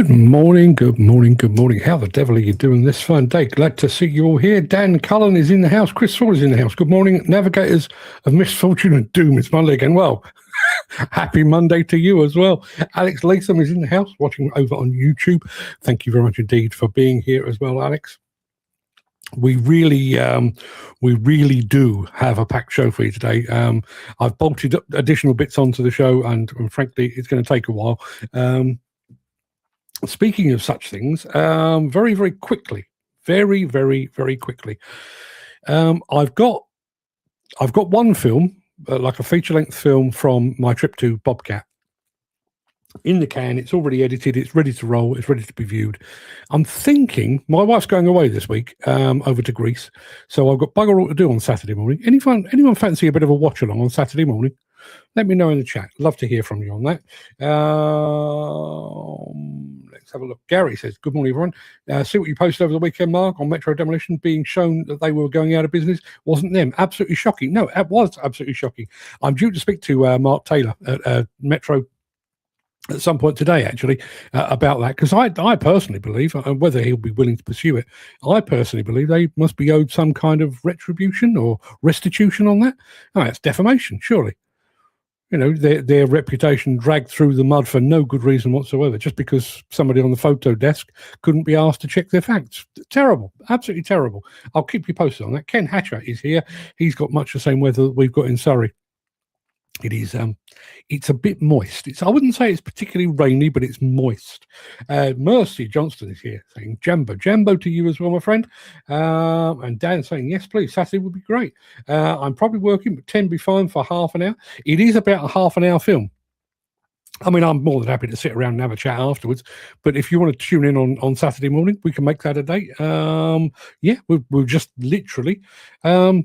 Good morning, good morning, good morning. How the devil are you doing this fine day? Glad to see you all here. Dan Cullen is in the house. Chris Saul is in the house. Good morning, navigators of misfortune and doom. It's Monday again. Well, happy Monday to you as well. Alex Latham is in the house watching over on YouTube. Thank you very much indeed for being here as well, Alex. We really do have a packed show for you today. I've bolted additional bits onto the show, and frankly, it's going to take a while. Speaking of such things, very quickly, very quickly, I've got one film, like a feature-length film from my trip to Bobcat, in the can. It's already edited, it's ready to roll, it's ready to be viewed. I'm thinking, my wife's going away this week over to Greece, so I've got bugger all to do on Saturday morning. Anyone fancy a bit of a watch along on Saturday morning? Let me know in the chat. Love to hear from you on that. Let's have a look. Gary says, good morning, everyone. See what you posted over the weekend, Mark, on Metro Demolition being shown that they were going out of business. Wasn't them. Absolutely shocking. No, it was absolutely shocking. I'm due to speak to Mark Taylor at Metro at some point today, actually, about that, because I personally believe, whether he'll be willing to pursue it, I personally believe they must be owed some kind of retribution or restitution on that. Oh, that's defamation, surely. You know, their reputation dragged through the mud for no good reason whatsoever, just because somebody on the photo desk couldn't be asked to check their facts. Terrible, absolutely terrible. I'll keep you posted on that. Ken Hatcher is here. He's got much the same weather that we've got in Surrey. It is, it's a bit moist. I wouldn't say it's particularly rainy, but it's moist. Mercy Johnston is here saying, Jambo to you as well, my friend. And Dan saying, yes, please, Saturday would be great. I'm probably working, but 10 be fine for half an hour. It is about a half an hour film. I mean, I'm more than happy to sit around and have a chat afterwards. But if you want to tune in on Saturday morning, we can make that a date. Yeah, we'll just literally, I'll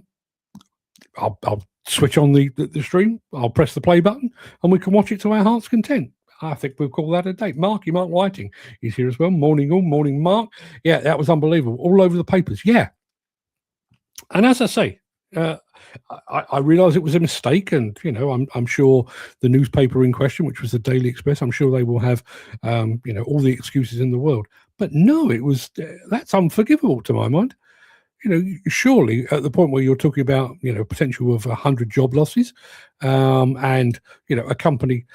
switch on the stream, I'll press the play button, and we can watch it to our heart's content. I think we'll call that a date. Mark Whiting is here as well. Morning all, morning Mark. Yeah, that was unbelievable. All over the papers. Yeah. And as I say, I realise it was a mistake, and you know, I'm sure the newspaper in question, which was the Daily Express, I'm sure they will have you know, all the excuses in the world. But no, it was that's unforgivable to my mind. You know, surely at the point where you're talking about, you know, potential of 100 job losses, and you know, a company,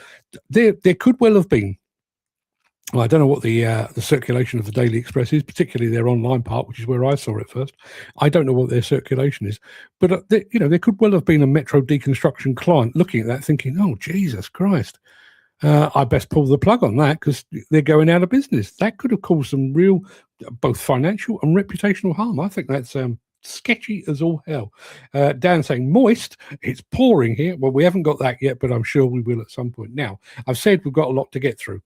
there could well have been. Well, I don't know what the circulation of the Daily Express is, particularly their online part, which is where I saw it first. I don't know what their circulation is, but you know, there could well have been a Metro deconstruction client looking at that, thinking, "Oh, Jesus Christ, I best pull the plug on that because they're going out of business." That could have caused some real, both financial and reputational harm. I think that's sketchy as all hell. Dan saying, moist, it's pouring here. Well, we haven't got that yet, but I'm sure we will at some point. Now, I've said we've got a lot to get through,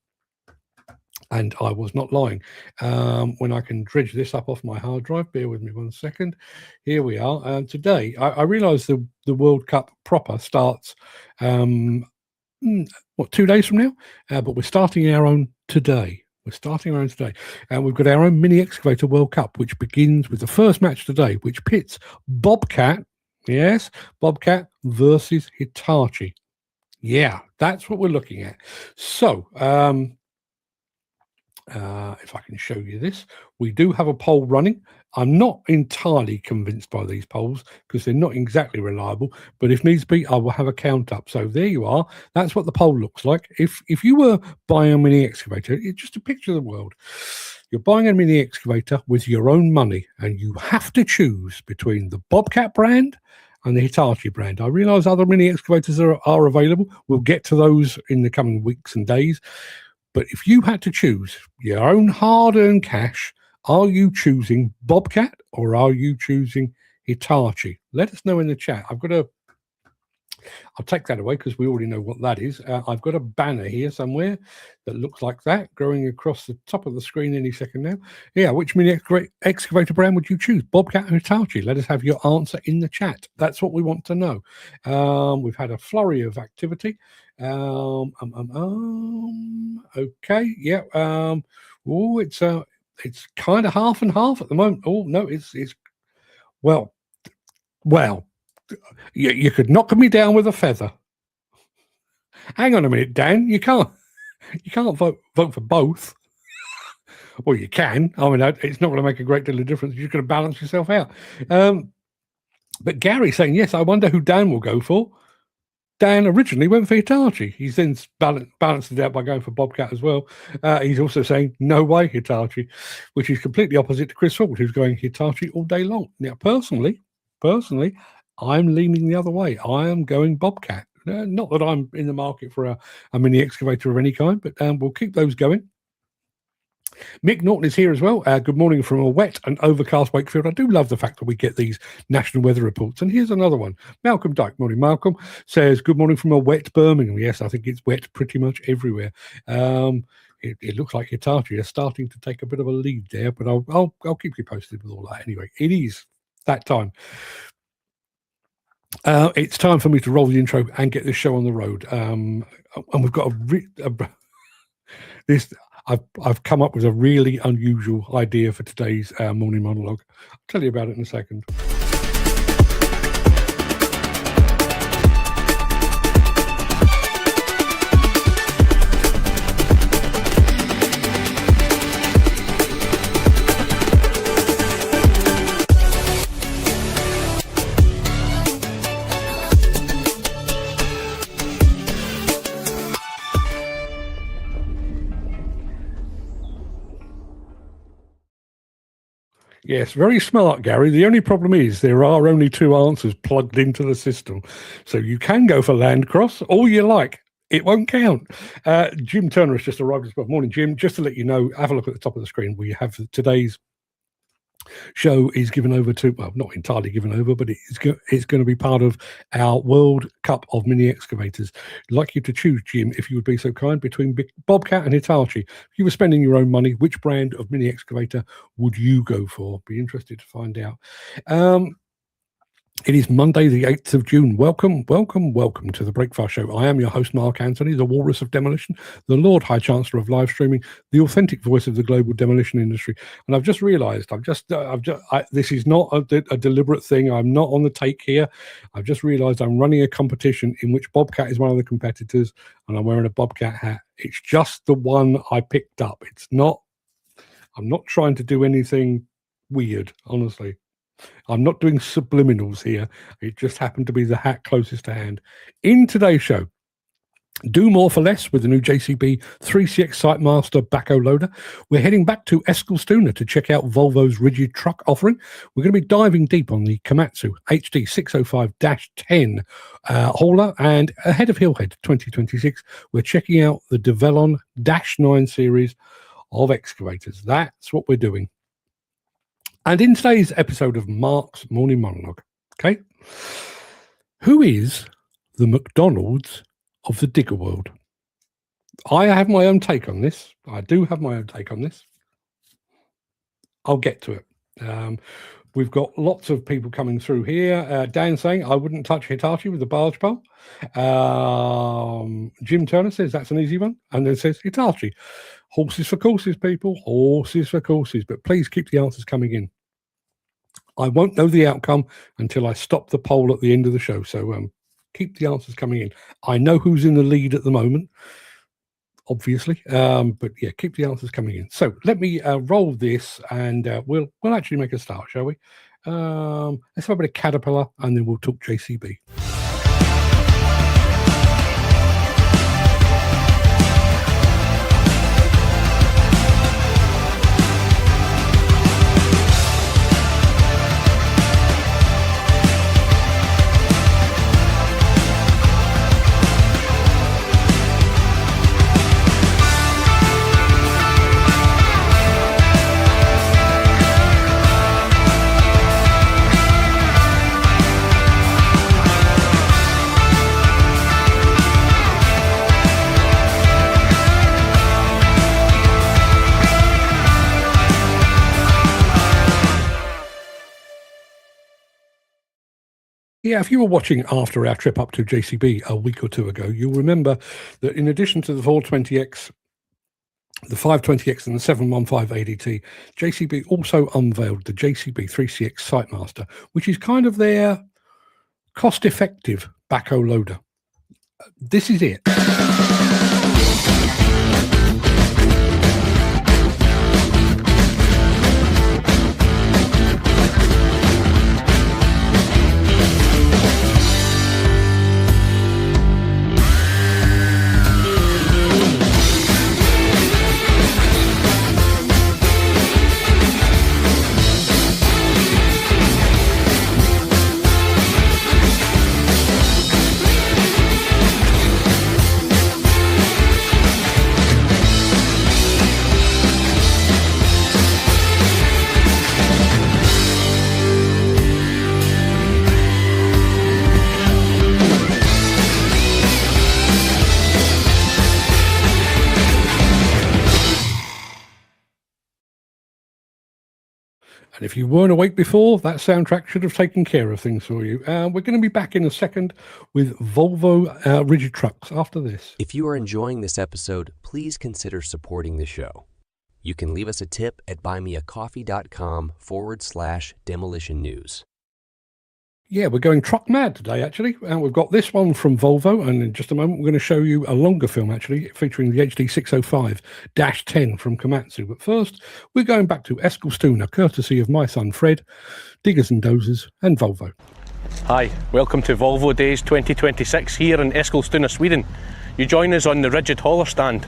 and I was not lying. When I can dredge this up off my hard drive, bear with me 1 second. Here we are. Today, I realise the World Cup proper starts, 2 days from now? But we're starting our own today. And we've got our own Mini Excavator World Cup, which begins with the first match today, which pits Bobcat, yes, Bobcat versus Hitachi. Yeah, that's what we're looking at. So, if I can show you this, we do have a poll running. I'm not entirely convinced by these polls because they're not exactly reliable, but if needs be, I will have a count up. So there you are. That's what the poll looks like. If you were buying a mini excavator, it's just a picture of the world. You're buying a mini excavator with your own money, and you have to choose between the Bobcat brand and the Hitachi brand. I realize other mini excavators are available. We'll get to those in the coming weeks and days. But if you had to choose your own hard-earned cash, are you choosing Bobcat or are you choosing Hitachi? Let us know in the chat. I'll take that away because we already know what that is. I've got a banner here somewhere that looks like that, growing across the top of the screen any second now. Yeah, which mini excavator brand would you choose, Bobcat or Hitachi? Let us have your answer in the chat. That's what we want to know. We've had a flurry of activity. Okay, yeah. Oh, it's kind of half and half at the moment. Oh no, it's well, you could knock me down with a feather. Hang on a minute, Dan. You can't vote for both. Well, you can. I mean, it's not going to make a great deal of difference. You're just going to balance yourself out. But Gary saying, yes, I wonder who Dan will go for. Dan originally went for Hitachi. He's then balanced it out by going for Bobcat as well. He's also saying, no way, Hitachi, which is completely opposite to Chris Ford, who's going Hitachi all day long. Now, personally, I'm leaning the other way. I am going Bobcat. Not that I'm in the market for a mini excavator of any kind, but we'll keep those going. Mick Norton is here as well. Good morning from a wet and overcast Wakefield. I do love the fact that we get these national weather reports. And here's another one. Malcolm Dyke, morning Malcolm, says, good morning from a wet Birmingham. Yes, I think it's wet pretty much everywhere. It looks like Hitachi are starting to take a bit of a lead there, but I'll keep you posted with all that anyway. It is that time. It's time for me to roll the intro and get this show on the road. And we've got I've come up with a really unusual idea for today's morning monologue. I'll tell you about it in a second. Yes, very smart, Gary. The only problem is there are only two answers plugged into the system. So you can go for Landcross all you like. It won't count. Jim Turner has just arrived as well. Morning, Jim. Just to let you know, have a look at the top of the screen. We have today's show is given over to, well, not entirely given over, but it's going to be part of our World Cup of Mini Excavators. I'd like you to choose, Jim, if you would be so kind, between Bobcat and Hitachi. If you were spending your own money, which brand of mini excavator would you go for? Be interested to find out. It is Monday, the 8th of June. Welcome to the Breakfast Show. I am your host, Mark Anthony, the Walrus of Demolition, the Lord High Chancellor of live streaming, the authentic voice of the global demolition industry. And I've just realised, this is not a deliberate thing. I'm not on the take here. I've just realised I'm running a competition in which Bobcat is one of the competitors, and I'm wearing a Bobcat hat. It's just the one I picked up. I'm not trying to do anything weird, honestly. I'm not doing subliminals here. It just happened to be the hat closest to hand. In today's show, do more for less with the new JCB 3CX Sitemaster backhoe loader. We're heading back to Eskilstuna to check out Volvo's rigid truck offering. We're going to be diving deep on the Komatsu HD605-10 hauler, and ahead of Hillhead 2026, we're checking out the Develon -9 series of excavators. That's what we're doing. And in today's episode of Mark's Morning Monologue, okay, who is the McDonald's of the digger world? I have my own take on this. I do have my own take on this. I'll get to it. We've got lots of people coming through here. Dan saying, I wouldn't touch Hitachi with the barge pole. Jim Turner says, that's an easy one. And then says, Hitachi. Horses for courses, people. Horses for courses. But please keep the answers coming in. I won't know the outcome until I stop the poll at the end of the show. So keep the answers coming in. I know who's in the lead at the moment, obviously. But yeah, keep the answers coming in. So let me roll this, and we'll actually make a start, shall we? Let's have a bit of Caterpillar, and then we'll talk JCB. Yeah, if you were watching after our trip up to JCB a week or two ago, you'll remember that in addition to the 420X, the 520X and the 715 ADT, JCB also unveiled the JCB 3CX Sitemaster, which is kind of their cost-effective backhoe loader. This is it. And if you weren't awake before, that soundtrack should have taken care of things for you. We're going to be back in a second with Volvo rigid trucks after this. If you are enjoying this episode, please consider supporting the show. You can leave us a tip at buymeacoffee.com/demolition news. Yeah, we're going truck mad today, actually. We've got this one from Volvo, and in just a moment, we're going to show you a longer film, actually, featuring the HD605-10 from Komatsu. But first, we're going back to Eskilstuna, courtesy of my son Fred, Diggers and Dozers, and Volvo. Hi, welcome to Volvo Days 2026 here in Eskilstuna, Sweden. You join us on the rigid hauler stand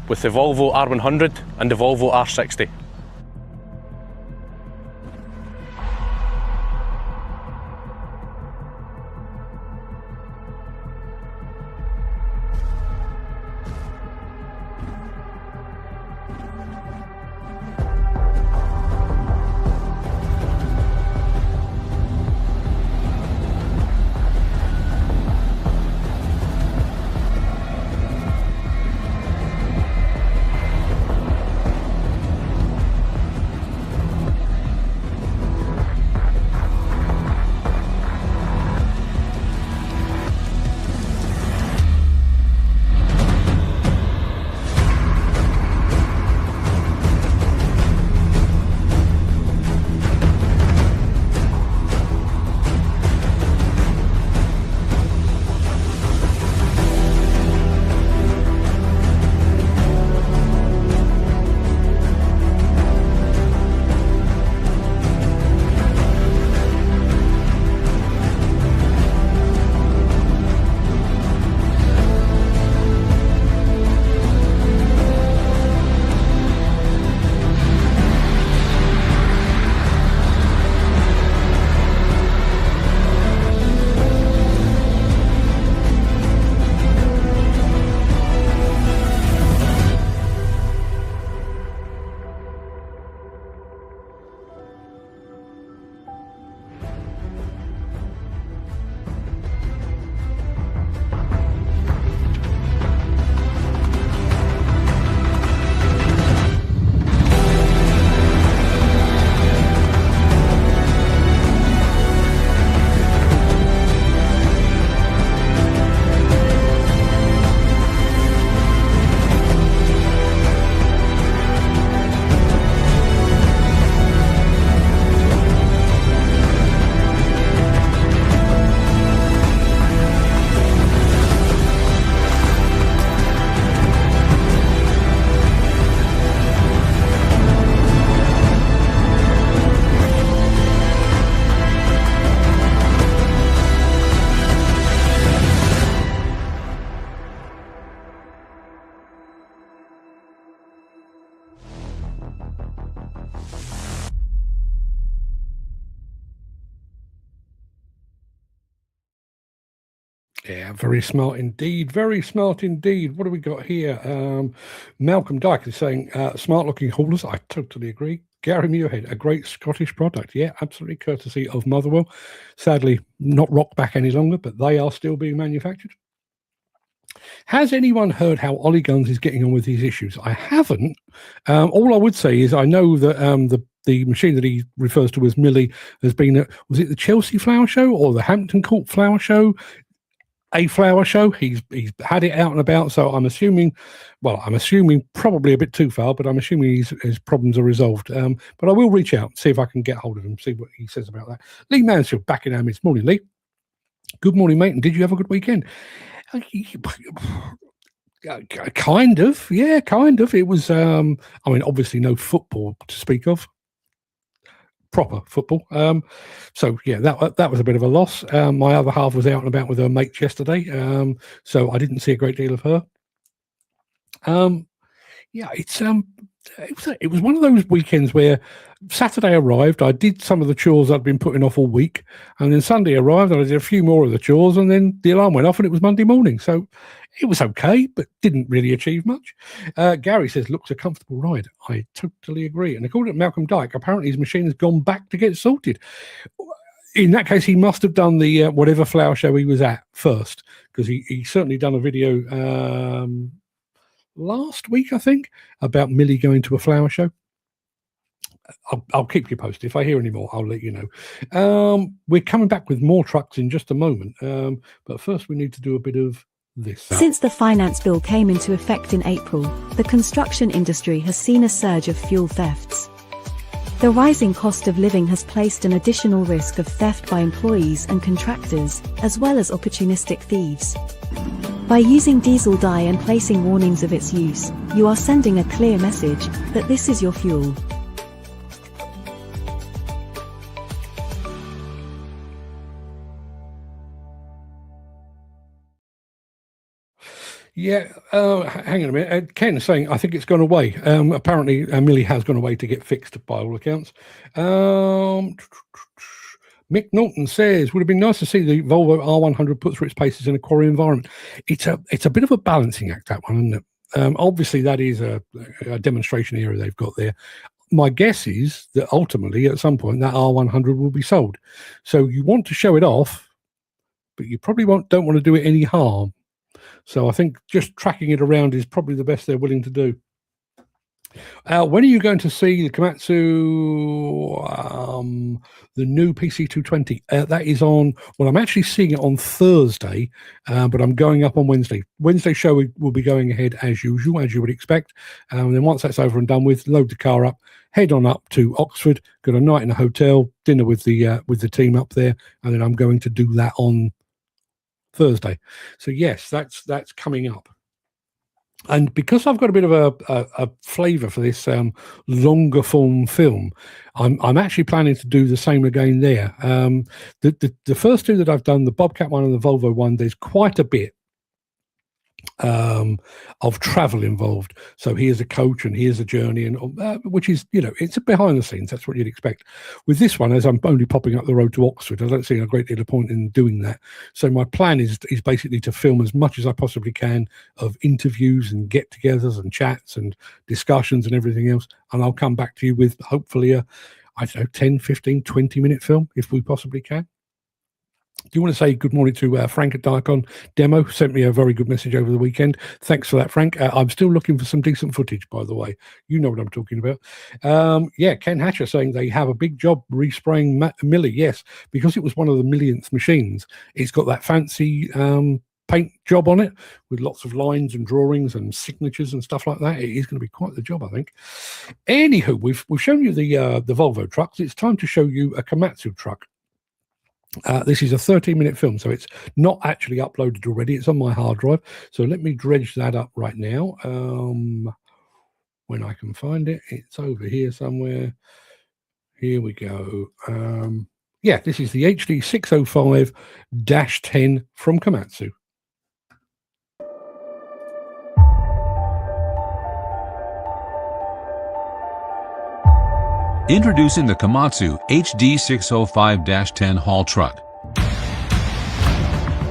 with the Volvo R100 and the Volvo R60. Yeah, very smart indeed. Very smart indeed. What do we got here? Malcolm Dyke is saying, smart looking haulers. I totally agree. Gary Muirhead, a great Scottish product. Yeah, absolutely. Courtesy of Motherwell. Sadly, not rock back any longer, but they are still being manufactured. Has anyone heard how Ollie Guns is getting on with these issues? I haven't. All I would say is I know that the machine that he refers to as Millie has been at, was it the Chelsea Flower Show or the Hampton Court Flower Show? A flower show. He's had it out and about, so I'm assuming probably a bit too far, but I'm assuming his problems are resolved. But I will reach out, see if I can get hold of him, see what he says about that. Lee Mansfield back in our midst. Morning, Lee. Good morning, mate. And did you have a good weekend? Kind of, yeah, kind of. It was, obviously no football to speak of. Proper football. So yeah, that was a bit of a loss. My other half was out and about with her mates yesterday, so I didn't see a great deal of her. Yeah, it was one of those weekends where Saturday arrived, I did some of the chores I'd been putting off all week, and then Sunday arrived and I did a few more of the chores, and then the alarm went off and it was Monday morning. So it was okay, but didn't really achieve much. Gary says, looks a comfortable ride. I totally agree. And according to Malcolm Dyke, apparently his machine has gone back to get sorted. In that case, he must have done the whatever flower show he was at first, because he certainly done a video last week, I think, about Millie going to a flower show. I'll keep you posted. If I hear any more, I'll let you know. We're coming back with more trucks in just a moment, but first we need to do a bit of this. Since the finance bill came into effect in April, the construction industry has seen a surge of fuel thefts. The rising cost of living has placed an additional risk of theft by employees and contractors, as well as opportunistic thieves. By using diesel dye and placing warnings of its use, you are sending a clear message that this is your fuel. Yeah, hang on a minute. Ken is saying, I think it's gone away. Apparently, Millie has gone away to get fixed by all accounts. Mick Norton says, would have been nice to see the Volvo R100 put through its paces in a quarry environment. It's a bit of a balancing act, that one, isn't it? Obviously, that is a demonstration area they've got there. My guess is that ultimately, at some point, that R100 will be sold. So you want to show it off, but you probably don't want to do it any harm. So I think just tracking it around is probably the best they're willing to do. When are you going to see the Komatsu, the new PC220? That is on, well, I'm actually seeing it on Thursday, but I'm going up on Wednesday. Wednesday show will be going ahead as usual, as you would expect. And then once that's over and done with, load the car up, head on up to Oxford, got a night in a hotel, dinner with the team up there, and then I'm going to do that on Thursday. So yes, that's coming up. And because I've got a bit of a flavour for this longer form film, I'm actually planning to do the same again there. The first two that I've done, the Bobcat one and the Volvo one, there's quite a bit of travel involved. So here's a coach and here's a journey, and which is, it's behind the scenes. That's what you'd expect. With this one, as I'm only popping up the road to Oxford, I don't see a great deal of point in doing that. So my plan is basically to film as much as I possibly can of interviews and get-togethers and chats and discussions and everything else, and I'll come back to you with hopefully a 10, 15, 20-minute film if we possibly can. Do you want to say good morning to Frank at Diacon Demo? Sent me a very good message over the weekend. Thanks for that, Frank. I'm still looking for some decent footage, by the way. You know what I'm talking about. Ken Hatcher saying they have a big job respraying Millie. Yes, because it was one of the millionth machines. It's got that fancy paint job on it with lots of lines and drawings and signatures and stuff like that. It is going to be quite the job, I think. Anywho, we've shown you the Volvo trucks. It's time to show you a Komatsu truck. This is a 13-minute film, so it's not actually uploaded already. It's on my hard drive. So let me dredge that up right now. When I can find it, it's over here somewhere. Here we go. This is the HD605-10 from Komatsu. Introducing the Komatsu HD605-10 haul truck.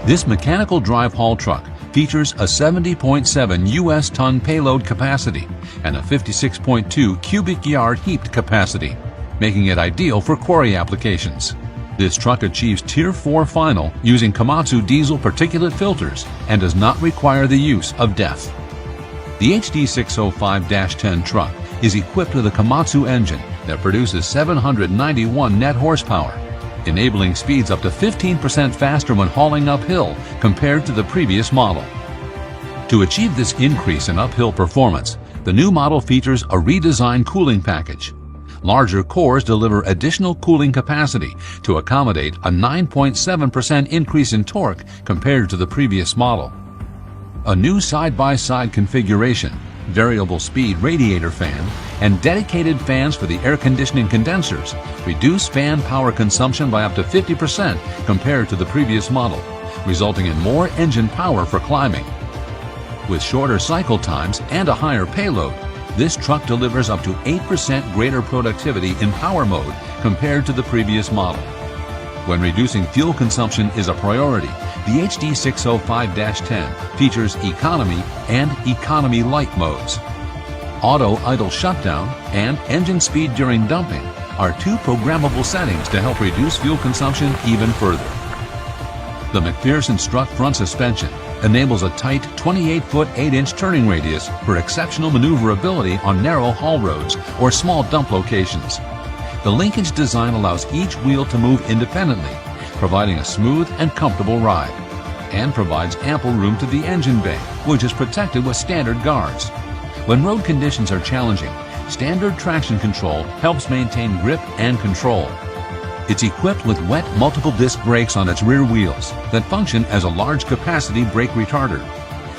This mechanical drive haul truck features a 70.7 US ton payload capacity and a 56.2 cubic yard heaped capacity, making it ideal for quarry applications. This truck achieves Tier 4 final using Komatsu diesel particulate filters and does not require the use of DEF. The HD605-10 truck is equipped with a Komatsu engine that produces 791 net horsepower, enabling speeds up to 15% faster when hauling uphill compared to the previous model. To achieve this increase in uphill performance, the new model features a redesigned cooling package. Larger cores deliver additional cooling capacity to accommodate a 9.7% increase in torque compared to the previous model. A new side-by-side configuration, variable speed radiator fan, and dedicated fans for the air conditioning condensers reduce fan power consumption by up to 50% compared to the previous model, resulting in more engine power for climbing. With shorter cycle times and a higher payload, this truck delivers up to 8% greater productivity in power mode compared to the previous model. When reducing fuel consumption is a priority, the HD605-10 features economy and economy light modes. Auto idle shutdown and engine speed during dumping are two programmable settings to help reduce fuel consumption even further. The McPherson strut front suspension enables a tight 28-foot 8-inch turning radius for exceptional maneuverability on narrow haul roads or small dump locations. The linkage design allows each wheel to move independently, providing a smooth and comfortable ride, and provides ample room to the engine bay, which is protected with standard guards. When road conditions are challenging, standard traction control helps maintain grip and control. It's equipped with wet multiple disc brakes on its rear wheels that function as a large capacity brake retarder.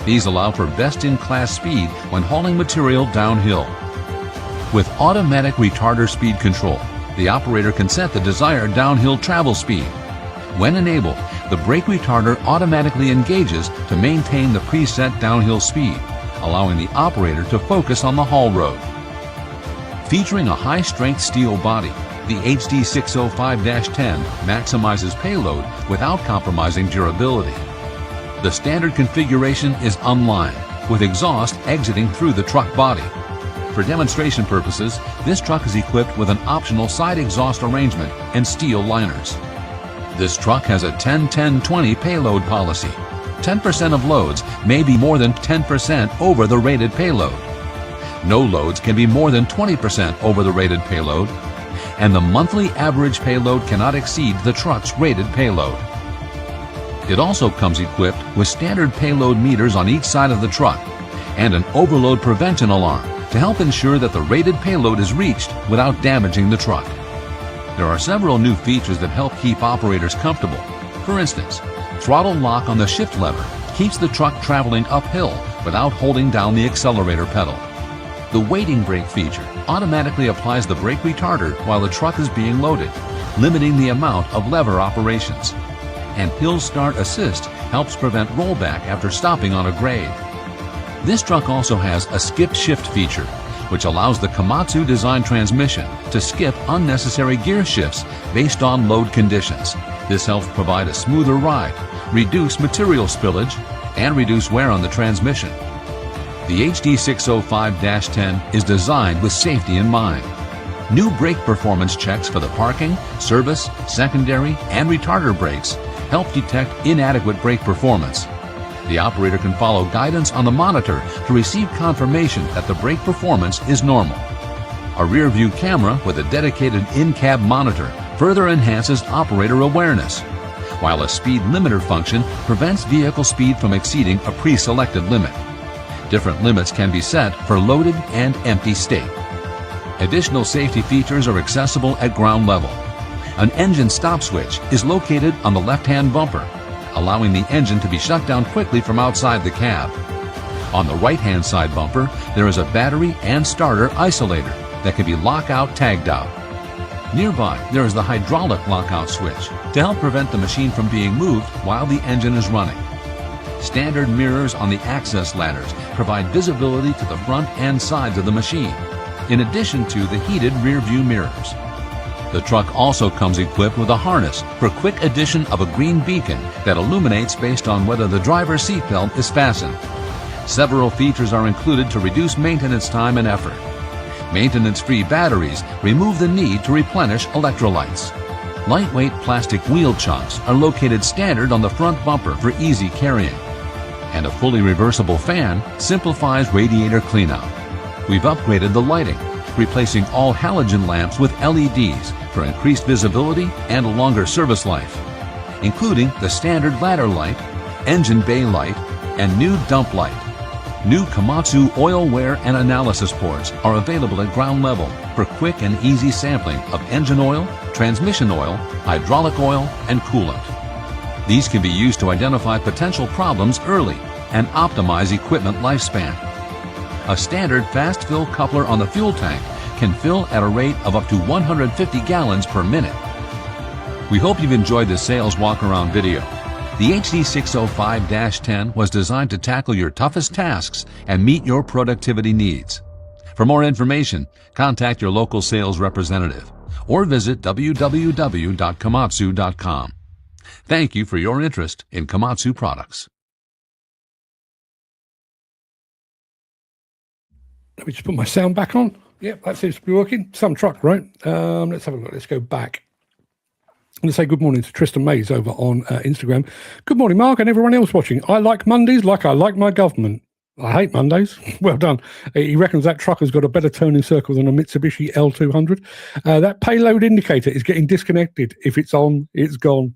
These allow for best-in-class speed when hauling material downhill. With automatic retarder speed control, the operator can set the desired downhill travel speed. When enabled, the brake retarder automatically engages to maintain the preset downhill speed, allowing the operator to focus on the haul road. Featuring a high-strength steel body, the HD605-10 maximizes payload without compromising durability. The standard configuration is unlined, with exhaust exiting through the truck body. For demonstration purposes, this truck is equipped with an optional side exhaust arrangement and steel liners. This truck has a 10-10-20 payload policy. 10% of loads may be more than 10% over the rated payload. No loads can be more than 20% over the rated payload, and the monthly average payload cannot exceed the truck's rated payload. It also comes equipped with standard payload meters on each side of the truck and an overload prevention alarm to help ensure that the rated payload is reached without damaging the truck. There are several new features that help keep operators comfortable. For instance, throttle lock on the shift lever keeps the truck traveling uphill without holding down the accelerator pedal. The waiting brake feature automatically applies the brake retarder while the truck is being loaded, limiting the amount of lever operations. And Hill Start Assist helps prevent rollback after stopping on a grade. This truck also has a skip shift feature, which allows the Komatsu design transmission to skip unnecessary gear shifts based on load conditions. This helps provide a smoother ride, reduce material spillage, and reduce wear on the transmission. The HD605-10 is designed with safety in mind. New brake performance checks for the parking, service, secondary, and retarder brakes help detect inadequate brake performance. The operator can follow guidance on the monitor to receive confirmation that the brake performance is normal. A rear view camera with a dedicated in-cab monitor further enhances operator awareness, while a speed limiter function prevents vehicle speed from exceeding a pre-selected limit. Different limits can be set for loaded and empty state. Additional safety features are accessible at ground level. An engine stop switch is located on the left-hand bumper, allowing the engine to be shut down quickly from outside the cab. On the right-hand side bumper, there is a battery and starter isolator that can be lockout tagged out. Nearby, there is the hydraulic lockout switch to help prevent the machine from being moved while the engine is running. Standard mirrors on the access ladders provide visibility to the front and sides of the machine, in addition to the heated rear view mirrors. The truck also comes equipped with a harness for quick addition of a green beacon that illuminates based on whether the driver's seatbelt is fastened. Several features are included to reduce maintenance time and effort. Maintenance-free batteries remove the need to replenish electrolytes. Lightweight plastic wheel chunks are located standard on the front bumper for easy carrying. And a fully reversible fan simplifies radiator cleanout. We've upgraded the lighting, replacing all halogen lamps with LEDs for increased visibility and a longer service life, including the standard ladder light, engine bay light, and new dump light. New Komatsu oil wear and analysis ports are available at ground level for quick and easy sampling of engine oil, transmission oil, hydraulic oil, and coolant. These can be used to identify potential problems early and optimize equipment lifespan. A standard fast fill coupler on the fuel tank can fill at a rate of up to 150 gallons per minute. We hope you've enjoyed this sales walk-around video. The HD605-10 was designed to tackle your toughest tasks and meet your productivity needs. For more information, contact your local sales representative or visit www.komatsu.com. Thank you for your interest in Komatsu products. Let me just put my sound back on. Yep, that seems to be working. Some truck, right? Let's have a look. Let's go back. I'm going to say good morning to Tristan Mays over on Instagram. Good morning, Mark, and everyone else watching. I like Mondays like I like my government. I hate Mondays. Well done. He reckons that truck has got a better turning circle than a Mitsubishi L200. That payload indicator is getting disconnected. If it's on, it's gone.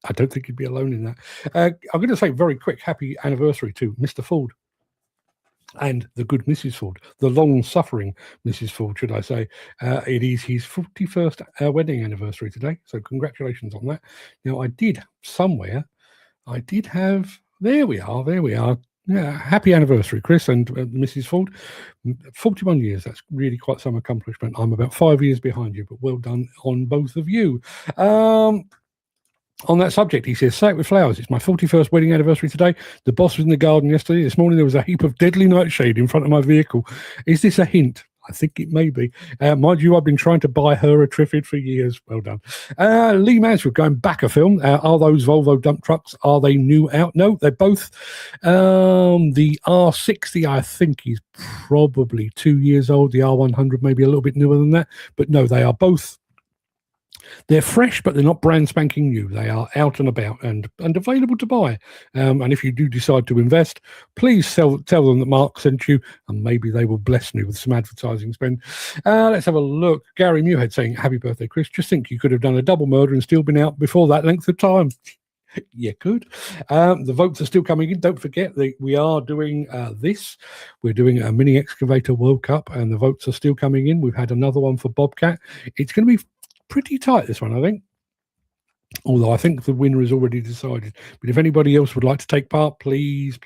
I don't think you'd be alone in that. I'm going to say very quick happy anniversary to Mr. Ford and the good Mrs. Ford, the long-suffering Mrs. Ford, should I say. It is his 41st wedding anniversary today, so congratulations on that. Now, I did have, there we are. Yeah, happy anniversary, Chris and Mrs. Ford. 41 years, that's really quite some accomplishment. I'm about 5 years behind you, but well done on both of you. On that subject, he says, say it with flowers. It's my 41st wedding anniversary today. The boss was in the garden yesterday. This morning there was a heap of deadly nightshade in front of my vehicle. Is this a hint? I think it may be. Mind you, I've been trying to buy her a Trifid for years. Well done. Lee Mansfield, going back a film. Are those Volvo dump trucks, are they new out? No, they're both. The R60, I think, is probably 2 years old. The R100 maybe a little bit newer than that. But no, they are both. They're fresh, but they're not brand spanking new. They are out and about and available to buy. And if you do decide to invest, please tell them that Mark sent you, and maybe they will bless me with some advertising spend. Let's have a look. Gary Muirhead saying, happy birthday, Chris. Just think you could have done a double murder and still been out before that length of time. You could. The votes are still coming in. Don't forget that we are doing this. We're doing a Mini Excavator World Cup, and the votes are still coming in. We've had another one for Bobcat. It's going to be pretty tight, this one, I think. Although I think the winner is already decided. But if anybody else would like to take part, please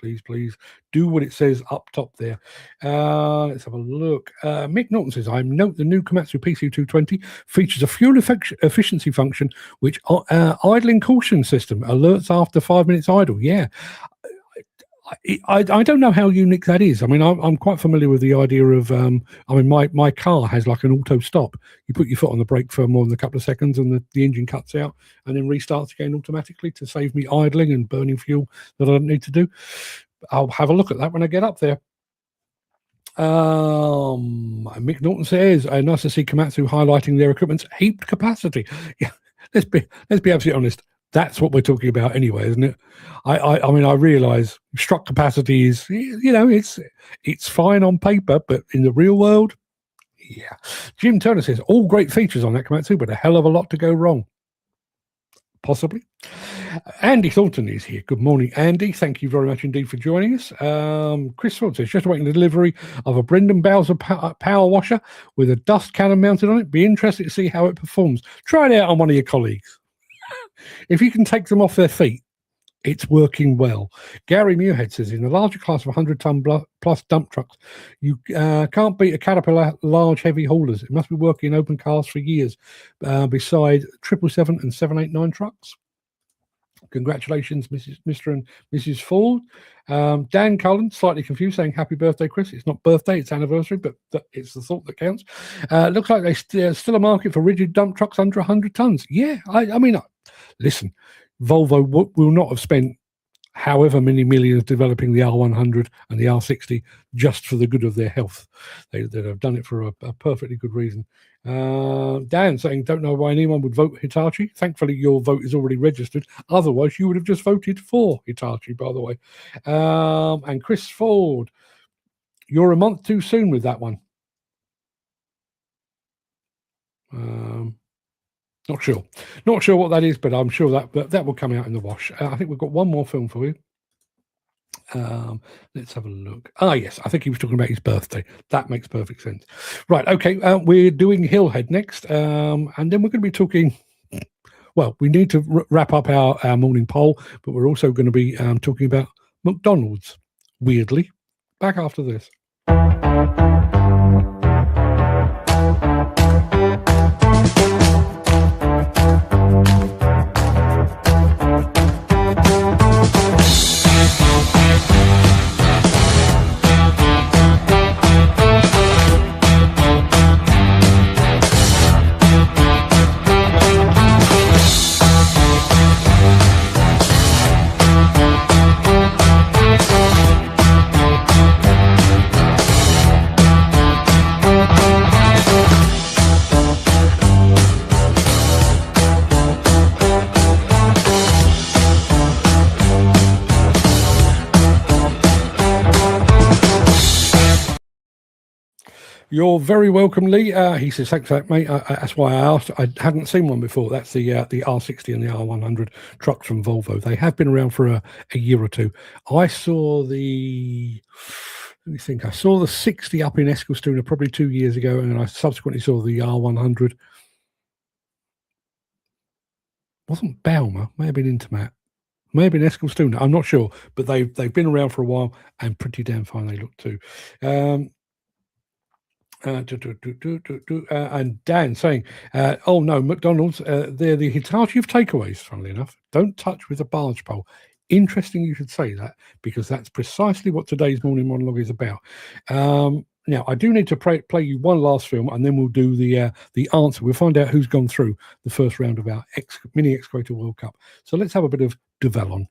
do what it says up top there. Let's have a look. Mick Norton says, I note the new Komatsu PC220 features a fuel efficiency function, which idling caution system alerts after 5 minutes idle. Yeah. I don't know how unique that is. I mean, I'm quite familiar with the idea of, my car has like an auto stop. You put your foot on the brake for more than a couple of seconds and the engine cuts out and then restarts again automatically to save me idling and burning fuel that I don't need to do. I'll have a look at that when I get up there. Mick Norton says, nice to see Komatsu highlighting their equipment's heaped capacity. Yeah, let's be absolutely honest. That's what we're talking about anyway, isn't it? I mean, I realise struck capacity is, it's fine on paper, but in the real world, yeah. Jim Turner says, all great features on that Komatsu, but a hell of a lot to go wrong. Possibly. Andy Thornton is here. Good morning, Andy. Thank you very much indeed for joining us. Chris Ford says, just waiting the delivery of a Brendan Bowser power washer with a dust cannon mounted on it. Be interested to see how it performs. Try it out on one of your colleagues. If you can take them off their feet, it's working well. Gary Muirhead says, in the larger class of 100-ton plus dump trucks, you can't beat a Caterpillar large heavy haulers. It must be working in open cars for years, beside 777 and 789 trucks. Congratulations, Mr. and Mrs. Ford. Dan Cullen, slightly confused, saying, happy birthday, Chris. It's not birthday, it's anniversary, but it's the thought that counts. Looks like there's still a market for rigid dump trucks under 100 tons. Yeah, I mean, listen, Volvo will not have spent however many millions developing the R100 and the R60 just for the good of their health. They'd have done it for a perfectly good reason. Dan saying, don't know why anyone would vote Hitachi. Thankfully, your vote is already registered. Otherwise, you would have just voted for Hitachi, by the way. And Chris Ford, you're a month too soon with that one. Not sure what that is, but I'm sure that will come out in the wash. I think we've got one more film for you. Let's have a look. Yes, I think he was talking about his birthday. That makes perfect sense. Right, okay, we're doing Hillhead next, and then we're going to be talking. Well, we need to wrap up our morning poll, but we're also going to be talking about McDonald's. Weirdly, back after this. You're very welcome, Lee. He says, thanks for that, mate. That's why I asked. I hadn't seen one before. That's the R60 and the R100 trucks from Volvo. They have been around for a year or two. I saw the 60 up in Eskilstuna probably 2 years ago, and then I subsequently saw the R100. Wasn't Baumer, may have been Intermat. May have been Eskilstuna, I'm not sure, but they've been around for a while and pretty damn fine they look too. And Dan saying, oh no, McDonald's, they're the Hitachi of takeaways, funnily enough. Don't touch with a barge pole. Interesting you should say that, because that's precisely what today's morning monologue is about. Now, I do need to play you one last film, and then we'll do the answer. We'll find out who's gone through the first round of our Mini Excavator World Cup. So let's have a bit of Develon.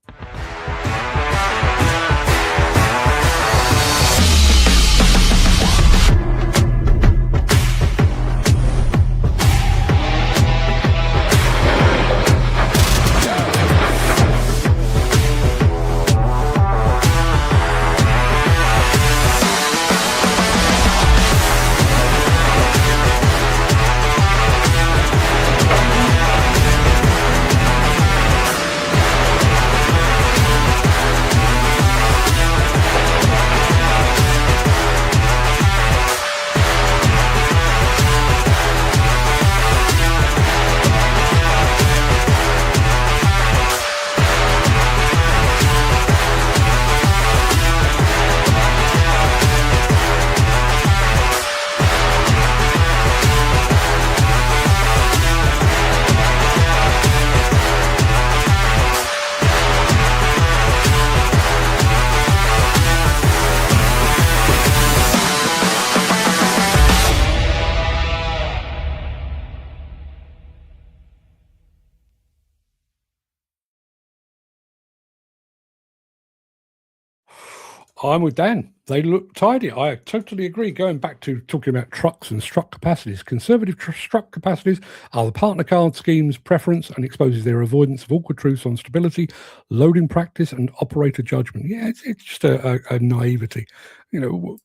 I'm with Dan. They look tidy. I totally agree. Going back to talking about trucks and struck capacities, conservative struck capacities are the partner card scheme's preference and exposes their avoidance of awkward truths on stability, loading practice, and operator judgment. Yeah, it's just a naivety. You know,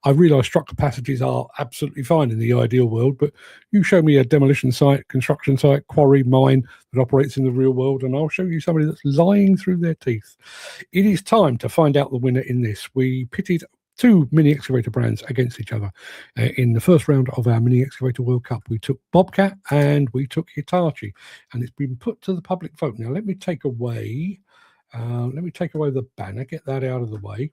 I realise struck capacities are absolutely fine in the ideal world, but you show me a demolition site, construction site, quarry, mine that operates in the real world, and I'll show you somebody that's lying through their teeth. It is time to find out the winner in this. We pitted two mini excavator brands against each other in the first round of our Mini Excavator World Cup. We took Bobcat and we took Hitachi, and it's been put to the public vote. Now let me take away the banner, get that out of the way.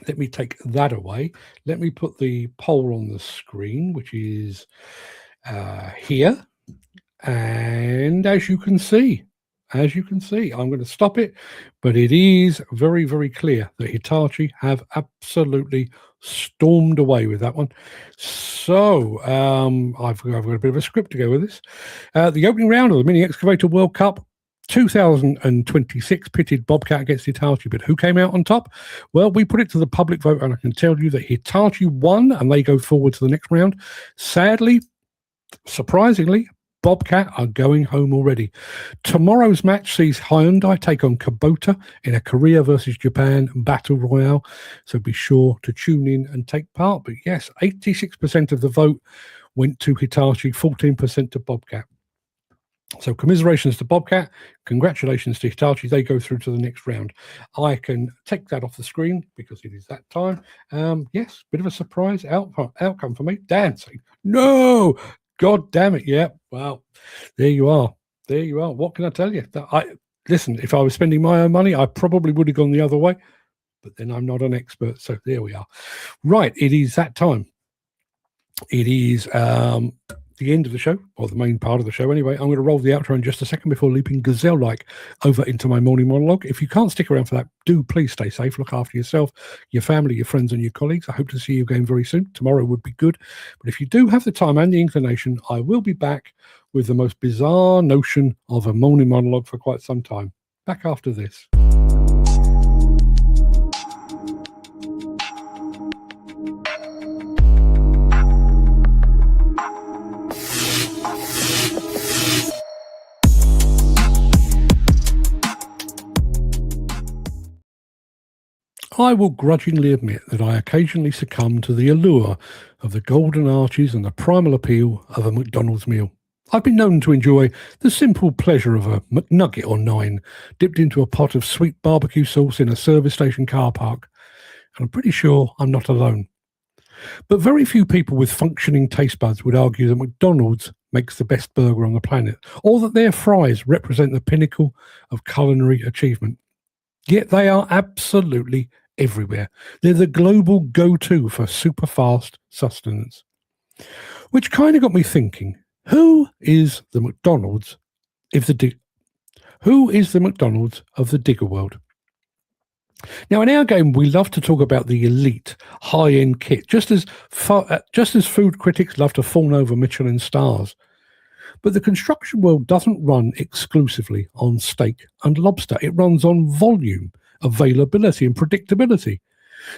Let me take that away. Let me put the poll on the screen, which is here. And as you can see, I'm going to stop it, but it is very, very clear that Hitachi have absolutely stormed away with that one. So I've got a bit of a script to go with this. The opening round of the Mini Excavator World Cup 2026 pitted Bobcat against Hitachi, but who came out on top? Well, we put it to the public vote, and I can tell you that Hitachi won, and they go forward to the next round. Sadly, surprisingly, Bobcat are going home already. Tomorrow's match sees Hyundai take on Kubota in a Korea versus Japan battle royale, so be sure to tune in and take part. But yes, 86% of the vote went to Hitachi, 14% to Bobcat. So commiserations to Bobcat, congratulations to Hitachi. They go through to the next round. I can take that off the screen because it is that time. Yes, bit of a surprise outcome for me. Dan saying, no, God damn it. Yeah, well, there you are. What can I tell you? Listen, if I was spending my own money, I probably would have gone the other way, but then I'm not an expert. So there we are. Right, it is that time. It is the end of the show, or the main part of the show anyway. I'm going to roll the outro in just a second before leaping gazelle-like over into my morning monologue. If you can't stick around for that, do please stay safe. Look after yourself, your family, your friends, and your colleagues. I hope to see you again very soon. Tomorrow would be good. But if you do have the time and the inclination, I will be back with the most bizarre notion of a morning monologue for quite some time. Back after this. I will grudgingly admit that I occasionally succumb to the allure of the golden arches and the primal appeal of a McDonald's meal. I've been known to enjoy the simple pleasure of a McNugget or 9 dipped into a pot of sweet barbecue sauce in a service station car park, and I'm pretty sure I'm not alone. But very few people with functioning taste buds would argue that McDonald's makes the best burger on the planet, or that their fries represent the pinnacle of culinary achievement. Yet they are absolutely everywhere. They're the global go-to for super fast sustenance. Which kind of got me thinking, who is the McDonald's of the digger world? Now, in our game, we love to talk about the elite, high-end kit, just as food critics love to fawn over Michelin stars. But the construction world doesn't run exclusively on steak and lobster. It runs on volume, availability, and predictability.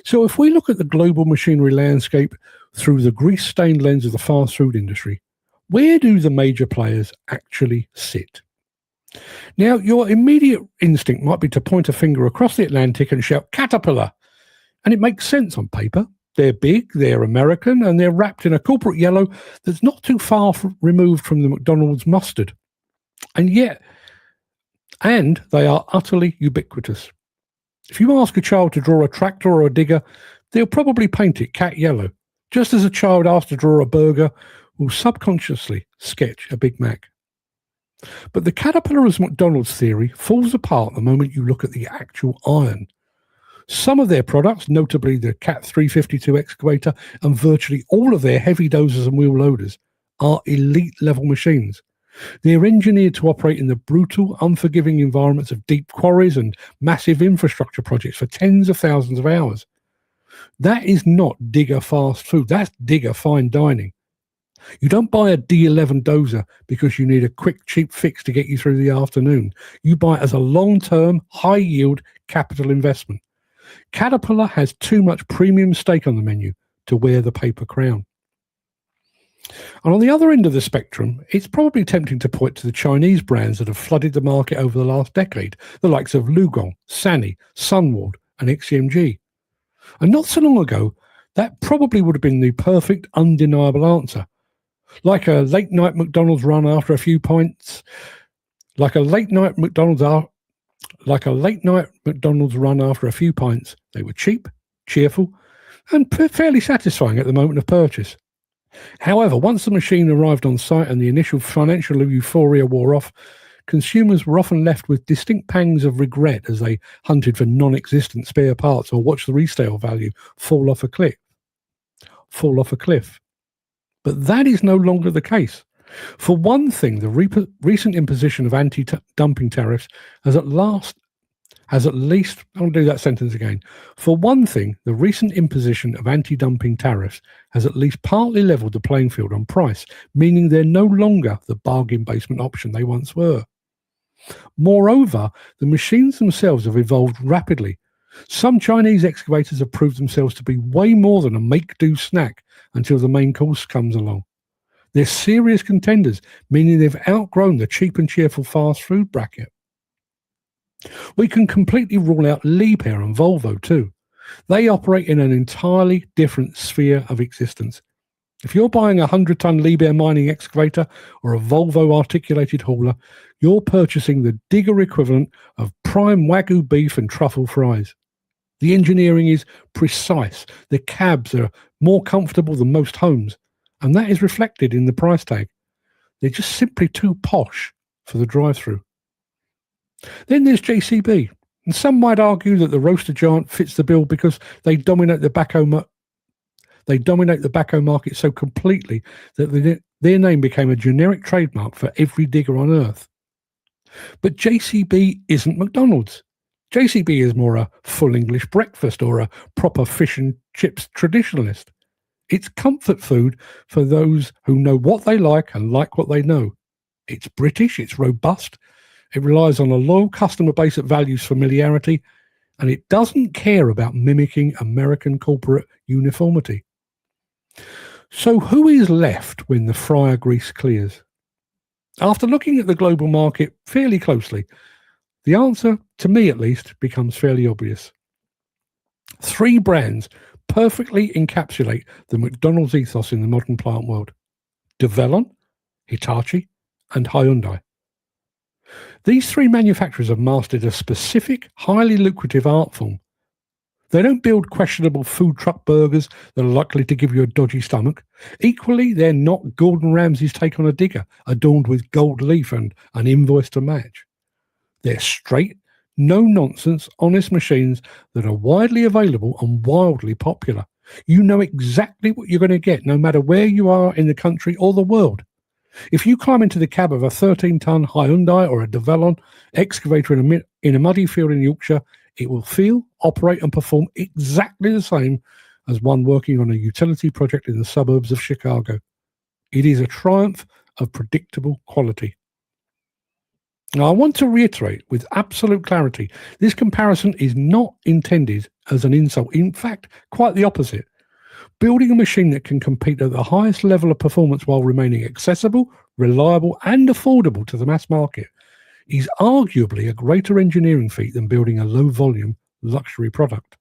So if we look at the global machinery landscape through the grease-stained lens of the fast food industry, where do the major players actually sit? Now, your immediate instinct might be to point a finger across the Atlantic and shout, Caterpillar! And it makes sense on paper. They're big, they're American, and they're wrapped in a corporate yellow that's not too far removed from the McDonald's mustard. And they are utterly ubiquitous. If you ask a child to draw a tractor or a digger, they'll probably paint it cat yellow, just as a child asked to draw a burger will subconsciously sketch a Big Mac. But the Caterpillar as McDonald's theory falls apart the moment you look at the actual iron. Some of their products, notably the Cat 352 excavator and virtually all of their heavy dozers and wheel loaders, are elite level machines. They're engineered to operate in the brutal, unforgiving environments of deep quarries and massive infrastructure projects for tens of thousands of hours. That is not digger fast food, that's digger fine dining. You don't buy a D11 dozer because you need a quick, cheap fix to get you through the afternoon. You buy it as a long-term, high-yield capital investment. Caterpillar has too much premium steak on the menu to wear the paper crown. And on the other end of the spectrum, it's probably tempting to point to the Chinese brands that have flooded the market over the last decade, the likes of Lugong, Sany, Sunward, and XCMG. And not so long ago, that probably would have been the perfect, undeniable answer. Like a late-night McDonald's run after a few pints, they were cheap, cheerful, and fairly satisfying at the moment of purchase. However, once the machine arrived on site and the initial financial euphoria wore off, consumers were often left with distinct pangs of regret as they hunted for non-existent spare parts or watched the resale value fall off a cliff. But that is no longer the case. For one thing, the recent imposition of anti-dumping tariffs has at least, I'll do that sentence again. For one thing, the recent imposition of anti-dumping tariffs has at least partly leveled the playing field on price, meaning they're no longer the bargain basement option they once were. Moreover, the machines themselves have evolved rapidly. Some Chinese excavators have proved themselves to be way more than a make-do snack until the main course comes along. They're serious contenders, meaning they've outgrown the cheap and cheerful fast food bracket. We can completely rule out Liebherr and Volvo too. They operate in an entirely different sphere of existence. If you're buying a 100-ton Liebherr mining excavator or a Volvo articulated hauler, you're purchasing the digger equivalent of prime Wagyu beef and truffle fries. The engineering is precise. The cabs are more comfortable than most homes, and that is reflected in the price tag. They're just simply too posh for the drive-through. Then there's JCB, and some might argue that the roaster giant fits the bill because they dominate the backhoe market so completely that their name became a generic trademark for every digger on earth. But JCB isn't McDonald's. JCB is more a full English breakfast or a proper fish and chips traditionalist. It's comfort food for those who know what they like and like what they know. It's British, it's robust, it relies on a loyal customer base that values familiarity, and it doesn't care about mimicking American corporate uniformity. So who is left when the fryer grease clears? After looking at the global market fairly closely, the answer, to me at least, becomes fairly obvious. Three brands perfectly encapsulate the McDonald's ethos in the modern plant world: Develon, Hitachi, and Hyundai. These three manufacturers have mastered a specific, highly lucrative art form. They don't build questionable food truck burgers that are likely to give you a dodgy stomach. Equally, they're not Gordon Ramsay's take on a digger, adorned with gold leaf and an invoice to match. They're straight, no-nonsense, honest machines that are widely available and wildly popular. You know exactly what you're going to get, no matter where you are in the country or the world. If you climb into the cab of a 13-ton Hyundai or a Develon excavator in a muddy field in Yorkshire, it will feel, operate and perform exactly the same as one working on a utility project in the suburbs of Chicago. It is a triumph of predictable quality. Now, I want to reiterate with absolute clarity, this comparison is not intended as an insult. In fact, quite the opposite. Building a machine that can compete at the highest level of performance while remaining accessible, reliable, and affordable to the mass market is arguably a greater engineering feat than building a low-volume luxury product.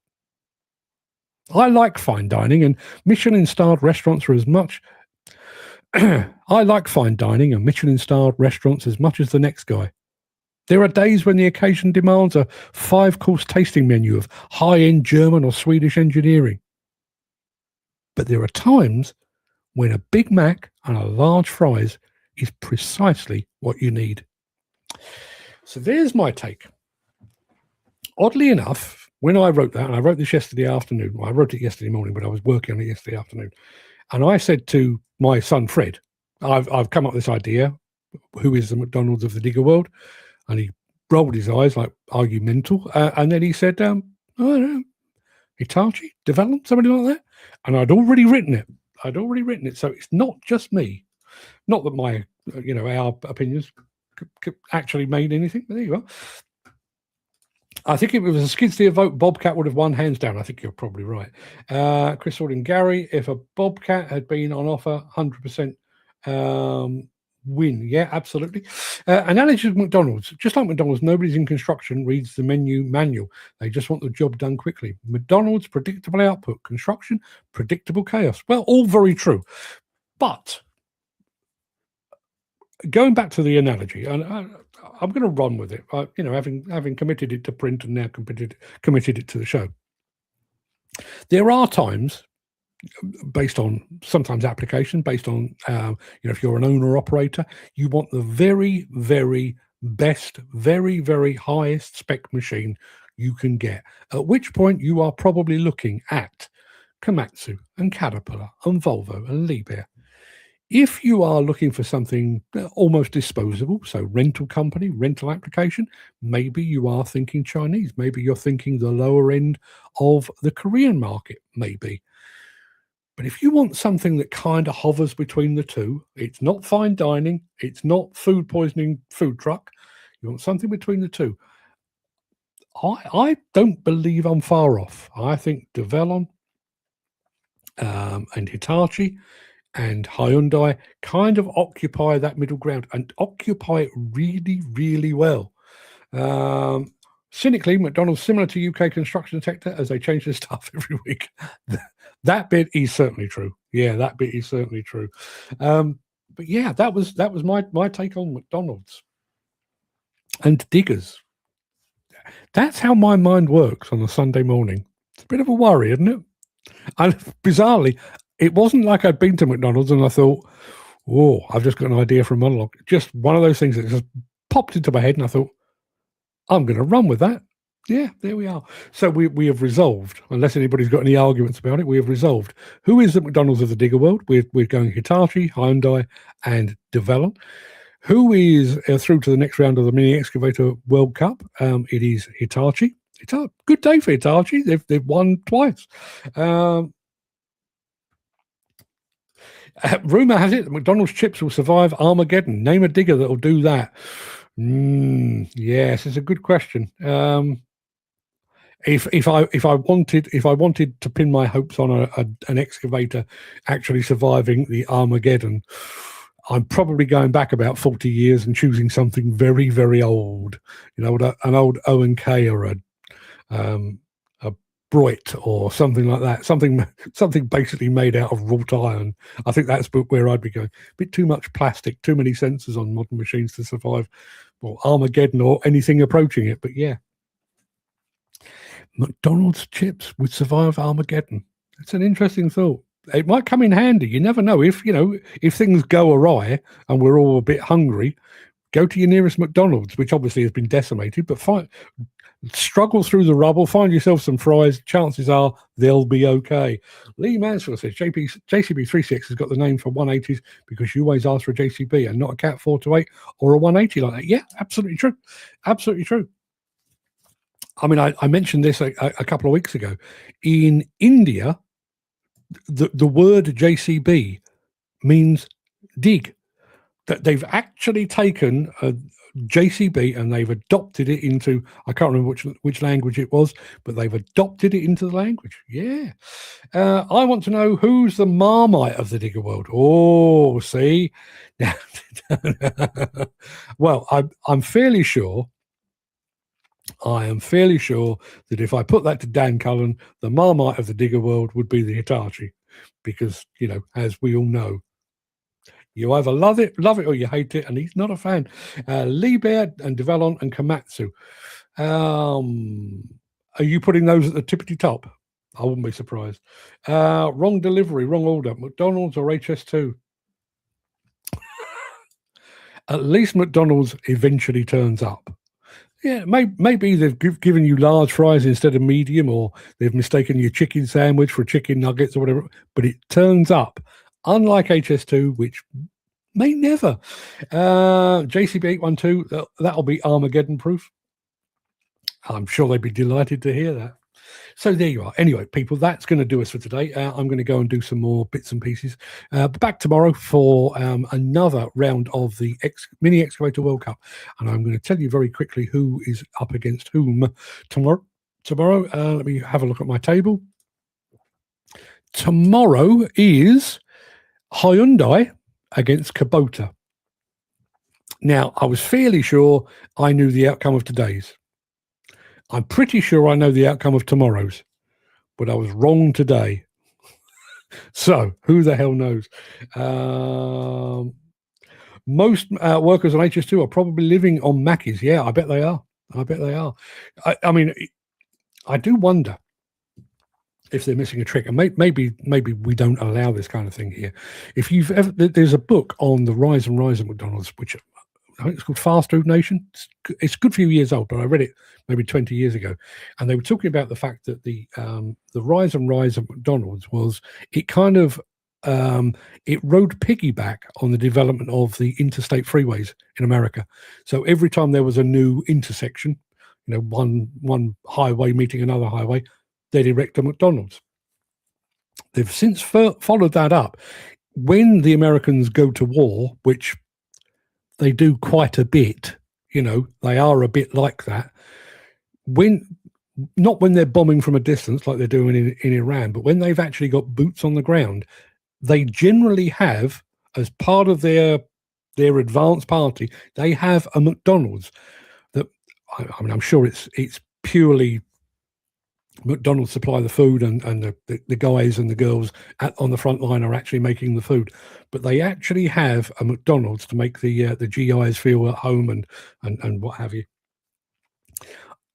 I like fine dining, and Michelin-starred restaurants are as much. I like fine dining and Michelin-starred restaurants as much as the next guy. There are days when the occasion demands a 5-course tasting menu of high-end German or Swedish engineering. But there are times when a Big Mac and a large fries is precisely what you need. So there's my take. Oddly enough, when I wrote that, and I wrote this yesterday afternoon, well, I wrote it yesterday morning, but I was working on it yesterday afternoon, and I said to my son Fred, I've come up with this idea, who is the McDonald's of the digger world? And he rolled his eyes like, are you mental? And then he said, I don't know, Hitachi, Develon, somebody like that. And I'd already written it. So it's not just me. Not that my, our opinions actually made anything, but there you are. I think if it was a skid steer vote, Bobcat would have won hands down. I think you're probably right. Chris Ford and Gary, if a Bobcat had been on offer, 100% win. Yeah, absolutely. Analogy of McDonald's. Just like McDonald's, nobody's in construction reads the menu manual. They just want the job done quickly. McDonald's, predictable output. Construction, predictable chaos. Well, all very true. But going back to the analogy, and I'm going to run with it. Having committed it to print and now committed it to the show. There are times, based on sometimes application, based on if you're an owner operator, you want the very, very best, very, very highest spec machine you can get. At which point you are probably looking at Komatsu and Caterpillar and Volvo and Liebherr. If you are looking for something almost disposable, so rental company, rental application, maybe you are thinking Chinese. Maybe you're thinking the lower end of the Korean market, maybe. But if you want something that kind of hovers between the two, it's not fine dining, it's not food poisoning food truck, you want something between the two, I don't believe I'm far off. I think Develon and Hitachi and Hyundai kind of occupy that middle ground and occupy it really, really well. Cynically, McDonald's similar to UK construction sector as they change their stuff every week. That bit is certainly true. Yeah, that bit is certainly true. But yeah, that was my take on McDonald's and diggers. That's how my mind works on a Sunday morning. It's a bit of a worry, isn't it? And bizarrely, it wasn't like I'd been to McDonald's and I thought, oh, I've just got an idea for a monologue. Just one of those things that just popped into my head and I thought, I'm going to run with that. Yeah, there we are. So we have resolved, unless anybody's got any arguments about it, we have resolved. Who is the McDonald's of the digger world? We're going Hitachi, Hyundai, and Develon. Who is through to the next round of the Mini Excavator World Cup? It is Hitachi. It's a good day for Hitachi. They've won twice. Rumour has it that McDonald's chips will survive Armageddon. Name a digger that will do that. Yes, it's a good question. If I wanted to pin my hopes on an excavator actually surviving the Armageddon, I'm probably going back about 40 years and choosing something very, very old. An old O&K or a Sprout or something like that, something basically made out of wrought iron. I think that's where I'd be going. A bit too much plastic, too many sensors on modern machines to survive, well, Armageddon or anything approaching it. But yeah, McDonald's chips would survive Armageddon. It's an interesting thought. It might come in handy. You never know. If things go awry and we're all a bit hungry, go to your nearest McDonald's, which obviously has been decimated, but struggle through the rubble, find yourself some fries. Chances are they'll be okay. Lee Mansfield says JCB 36 has got the name for 180s because you always ask for a JCB and not a Cat 428 or a 180 like that. Yeah, absolutely true. Absolutely true. I mean, I mentioned this a couple of weeks ago. In India, the word JCB means dig. That they've actually taken a JCB and they've adopted it into, I can't remember which language it was, but they've adopted it into the language. Yeah. I want to know who's the Marmite of the digger world. Oh, see. Well, I'm fairly sure. I am fairly sure that if I put that to Dan Cullen, the Marmite of the digger world would be the Hitachi, because, as we all know, you either love it or you hate it, and he's not a fan. Lee Bear and Develon and Komatsu. Are you putting those at the tippity top? I wouldn't be surprised. Wrong delivery, wrong order. McDonald's or HS2? At least McDonald's eventually turns up. Yeah, maybe they've given you large fries instead of medium, or they've mistaken your chicken sandwich for chicken nuggets or whatever, but it turns up. Unlike HS2, which may never. JCB 812, that'll be Armageddon proof. I'm sure they'd be delighted to hear that. So there you are. Anyway, people, that's going to do us for today. I'm going to go and do some more bits and pieces. Back tomorrow for another round of the Mini Excavator World Cup. And I'm going to tell you very quickly who is up against whom tomorrow. Let me have a look at my table. Tomorrow is Hyundai against Kubota. Now, I was fairly sure I knew the outcome of today's. I'm pretty sure I know the outcome of tomorrow's, but I was wrong today. So, who the hell knows? Most workers on HS2 are probably living on Mackies. Yeah, I bet they are. I mean, I do wonder if they're missing a trick, and maybe we don't allow this kind of thing here. If you've ever, there's a book on the rise and rise of McDonald's, which I think it's called Fast Food Nation. It's a good few years old, but I read it maybe 20 years ago, and they were talking about the fact that the rise and rise of McDonald's was it kind of it rode piggyback on the development of the interstate freeways in America. So every time there was a new intersection, one highway meeting another highway, they'd erect a McDonald's. They've since followed that up. When the Americans go to war, which they do quite a bit, they are a bit like that. Not when they're bombing from a distance like they're doing in Iran, but when they've actually got boots on the ground, they generally have, as part of their advance party, they have a McDonald's. That, I mean, I'm sure it's purely McDonald's supply the food, and the guys and the girls on the front line are actually making the food, but they actually have a McDonald's to make the GIs feel at home and what have you.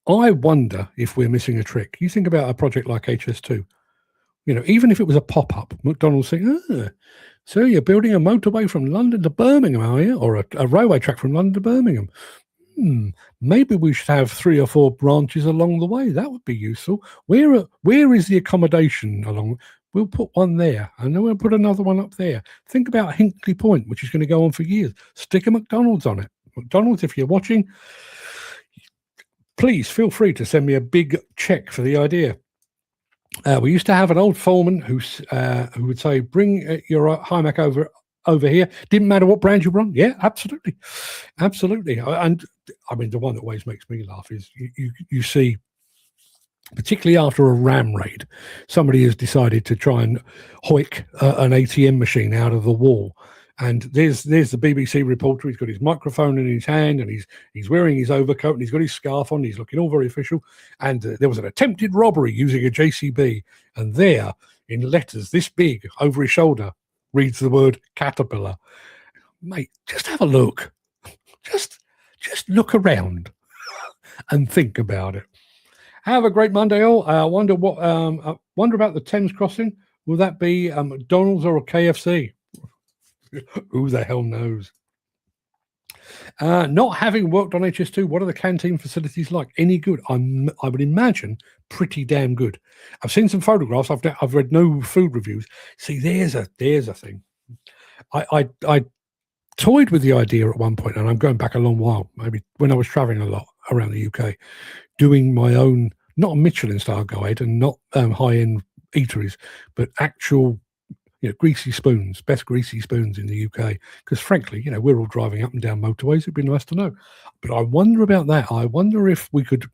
I wonder if we're missing a trick. You think about a project like HS2, even if it was a pop-up, McDonald's saying, so you're building a motorway from London to Birmingham, are you? Or a railway track from London to Birmingham. Maybe we should have 3 or 4 branches along the way. That would be useful. Where is the accommodation along? We'll put one there, and then we'll put another one up there. Think about Hinkley Point, which is going to go on for years. Stick a McDonald's on it. McDonald's, if you're watching, please feel free to send me a big check for the idea. We used to have an old foreman who would say, bring your Hymac over here. Didn't matter what brand you were on. Yeah, absolutely. And I mean, the one that always makes me laugh is you see, particularly after a ram raid, somebody has decided to try and hoik an ATM machine out of the wall. And there's the BBC reporter. He's got his microphone in his hand, and he's wearing his overcoat, and he's got his scarf on. He's looking all very official. And there was an attempted robbery using a JCB, and there, in letters this big over his shoulder, reads the word Caterpillar. Mate, just have a look. Just look around and think about it. Have a great Monday, all. I wonder about the Thames crossing. Will that be McDonald's or a KFC? Who the hell knows? Not having worked on HS2, what are the canteen facilities like? Any good? I would imagine pretty damn good. I've seen some photographs. I've read no food reviews. See, there's a thing. I toyed with the idea at one point, and I'm going back a long while, maybe when I was traveling a lot around the UK, doing my own, not a Michelin star guide and not high-end eateries, but actual greasy spoons, best greasy spoons in the UK. Because frankly, we're all driving up and down motorways. It'd be nice to know. But I wonder about that. I wonder if we could.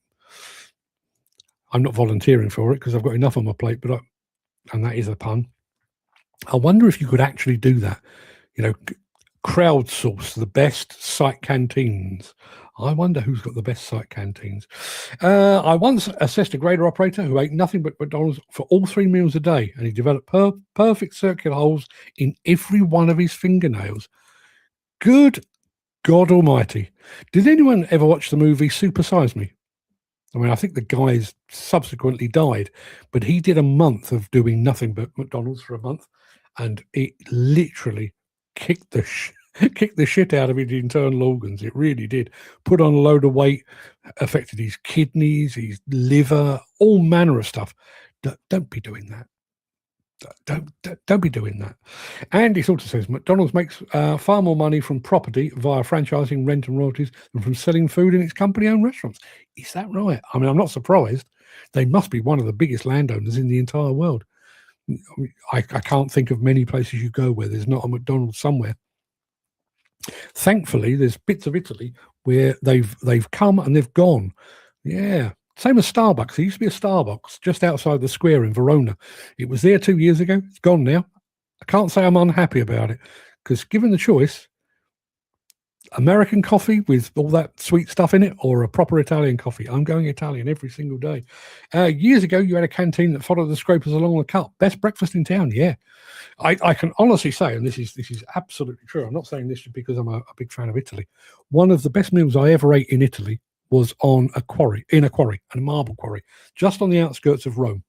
I'm not volunteering for it because I've got enough on my plate. And that is a pun. I wonder if you could actually do that. Crowdsource the best site canteens. I wonder who's got the best site canteens. I once assessed a grader operator who ate nothing but McDonald's for all 3 meals a day, and he developed perfect circular holes in every one of his fingernails. Good God Almighty. Did anyone ever watch the movie Super Size Me? I mean, I think the guy's subsequently died, but he did a month of doing nothing but McDonald's for a month, and it literally kicked the shit out of his internal organs. It really did. Put on a load of weight, affected his kidneys, his liver, all manner of stuff. Don't be doing that. Don't be doing that. And he also says McDonald's makes far more money from property via franchising, rent and royalties than from selling food in its company-owned restaurants. Is that right? I mean, I'm not surprised. They must be one of the biggest landowners in the entire world. I can't think of many places you go where there's not a McDonald's somewhere. Thankfully, there's bits of Italy where they've come and they've gone. Yeah. Same as Starbucks. There used to be a Starbucks just outside the square in Verona. It was there 2 years ago. It's gone now. I can't say I'm unhappy about it because given the choice, American coffee with all that sweet stuff in it or a proper Italian coffee, I'm going Italian every single day. Years ago, you had a canteen that followed the scrapers along the cut. Best breakfast in town, yeah. I can honestly say, and this is absolutely true, I'm not saying this because I'm a big fan of Italy. One of the best meals I ever ate in Italy was on a quarry, a marble quarry, just on the outskirts of Rome.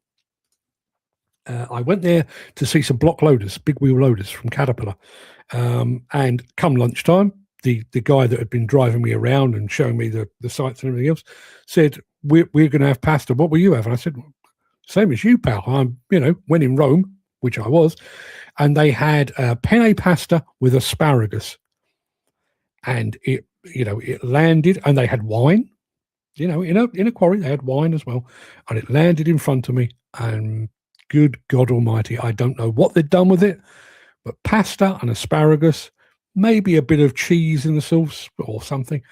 I went there to see some block loaders, big wheel loaders from Caterpillar. And come lunchtime, the guy that had been driving me around and showing me the sites and everything else said, we're going to have pasta. What will you have? And I said, same as you, pal. When in Rome, which I was, and they had penne pasta with asparagus. And it landed, and they had wine, in a quarry, they had wine as well. And it landed in front of me, and good God Almighty, I don't know what they'd done with it, but pasta and asparagus, maybe a bit of cheese in the sauce or something.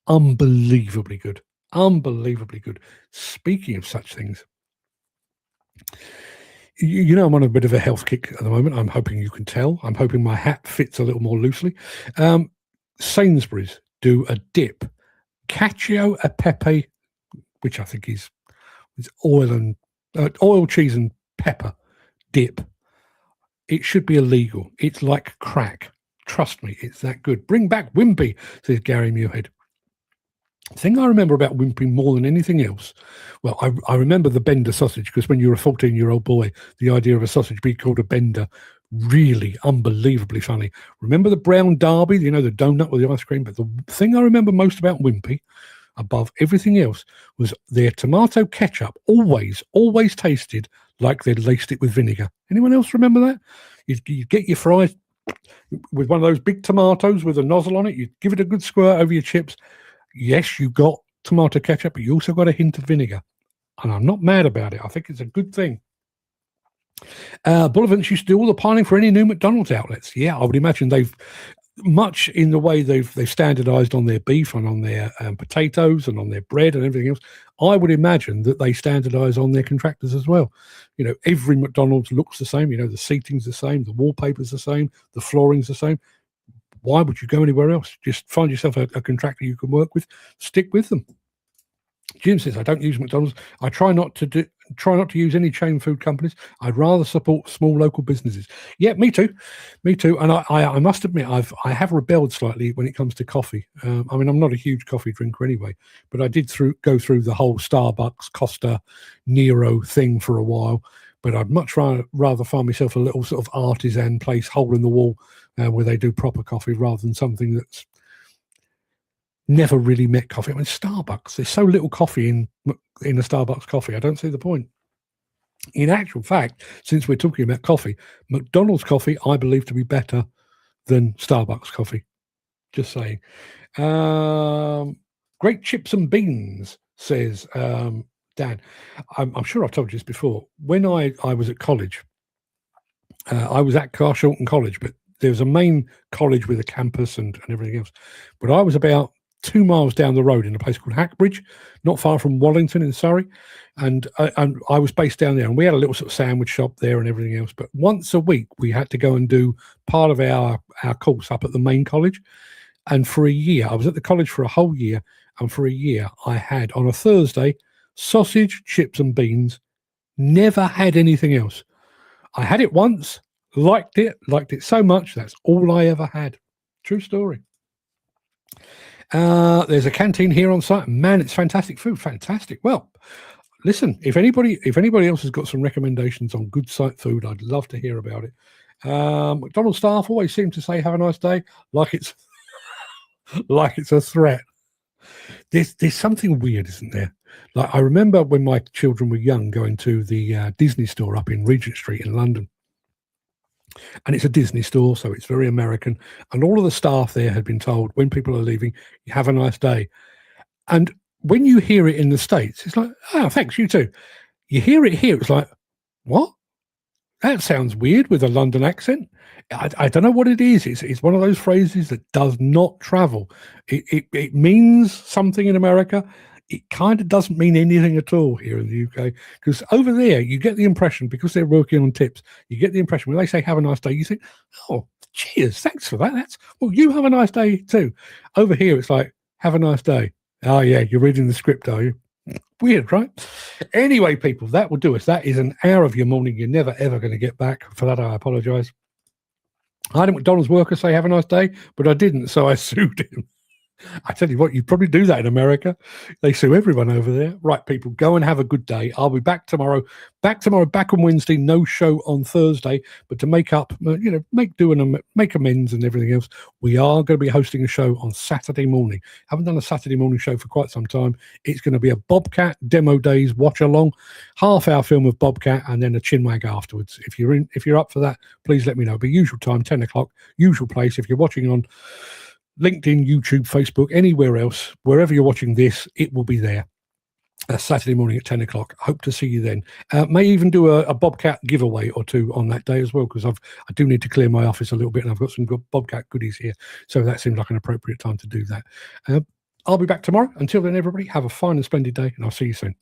Unbelievably good. Unbelievably good. Speaking of such things, I'm on a bit of a health kick at the moment. I'm hoping you can tell. I'm hoping my hat fits a little more loosely. Sainsbury's do a dip, cacio e pepe, which I think is oil, cheese and pepper dip. It should be illegal. It's like crack. Trust me, it's that good. Bring back Wimpy, says Gary Muirhead. The thing I remember about Wimpy more than anything else, well, I remember the Bender sausage, because when you were a 14-year-old boy, the idea of a sausage being called a Bender, really unbelievably funny. Remember the brown derby, the donut with the ice cream? But the thing I remember most about Wimpy, above everything else, was their tomato ketchup always tasted like they'd laced it with vinegar. Anyone else remember that? You'd get your fries with one of those big tomatoes with a nozzle on it. You'd give it a good squirt over your chips. Yes, you got tomato ketchup, but you also got a hint of vinegar. And I'm not mad about it. I think it's a good thing. Bullivants used to do all the piling for any new McDonald's outlets. Yeah, I would imagine they've much in the way they've standardized on their beef and on their potatoes and on their bread and everything else, I would imagine that they standardize on their contractors as well. You know, every McDonald's looks the same. You know, the seating's the same, the wallpaper's the same, the flooring's the same. Why would you go anywhere else? Just find yourself a contractor you can work with, stick with them. Jim says, I don't use McDonald's. I try not to use any chain food companies. I'd rather support small local businesses. Yeah, me too. And I must admit, I have rebelled slightly when it comes to coffee. I mean, I'm not a huge coffee drinker anyway, but I did go through the whole Starbucks, Costa, Nero thing for a while. But I'd much rather find myself a little sort of artisan place, hole in the wall, where they do proper coffee rather than something that's never really met coffee. I mean, Starbucks, there's so little coffee in a Starbucks coffee. I don't see the point. In actual fact, since we're talking about coffee, McDonald's coffee, I believe to be better than Starbucks coffee. Just saying. Great chips and beans, says Dan. I'm sure I've told you this before. When I was at college, I was at Carshalton College, but there was a main college with a campus and everything else. But I was about 2 miles down the road in a place called Hackbridge, not far from Wallington in Surrey. And I was based down there, and we had a little sort of sandwich shop there and everything else. But once a week, we had to go and do part of our course up at the main college. And for a year, I was at the college for a whole year. And for a year, I had, on a Thursday, sausage, chips and beans, never had anything else. I had it once, liked it so much. That's all I ever had. True story. There's a canteen here on site. Man, it's fantastic food. Fantastic. Well, listen, if anybody else has got some recommendations on good site food, I'd love to hear about it. McDonald's staff always seem to say, have a nice day, like it's like it's a threat. There's something weird, isn't there? Like, I remember when my children were young going to the Disney store up in Regent Street in London. And it's a Disney store, so it's very American. And all of the staff there had been told, when people are leaving, you have a nice day. And when you hear it in the States, it's like, oh, thanks, you too. You hear it here, it's like, what? That sounds weird with a London accent. I don't know what it is. It's one of those phrases that does not travel. It means something in America. It kind of doesn't mean anything at all here in the UK, because over there you get the impression, because they're working on tips, you get the impression when they say have a nice day, you think, oh, cheers, thanks for that. That's, well, you have a nice day too. Over here it's like, have a nice day. Oh yeah, you're reading the script, are you? Weird, right? Anyway, people, that will do us. That is an hour of your morning you're never ever going to get back. For that, I apologize. I had a McDonald's worker say have a nice day, but I didn't, so I sued him. I tell you what, you probably do that in America. They sue everyone over there. Right, people, go and have a good day. I'll be back tomorrow. Back on Wednesday. No show on Thursday. But to make up, make amends and everything else, we are going to be hosting a show on Saturday morning. Haven't done a Saturday morning show for quite some time. It's going to be a Bobcat demo days watch along, half-hour film of Bobcat, and then a chinwag afterwards. If you're up for that, please let me know. But usual time, 10 o'clock, usual place. If you're watching on LinkedIn, YouTube, Facebook, anywhere else, wherever you're watching this, it will be there. Saturday morning at 10 o'clock. Hope to see you then. May even do a Bobcat giveaway or two on that day as well, because I do need to clear my office a little bit, and I've got some good Bobcat goodies here. So that seemed like an appropriate time to do that. I'll be back tomorrow. Until then, everybody, have a fine and splendid day, and I'll see you soon.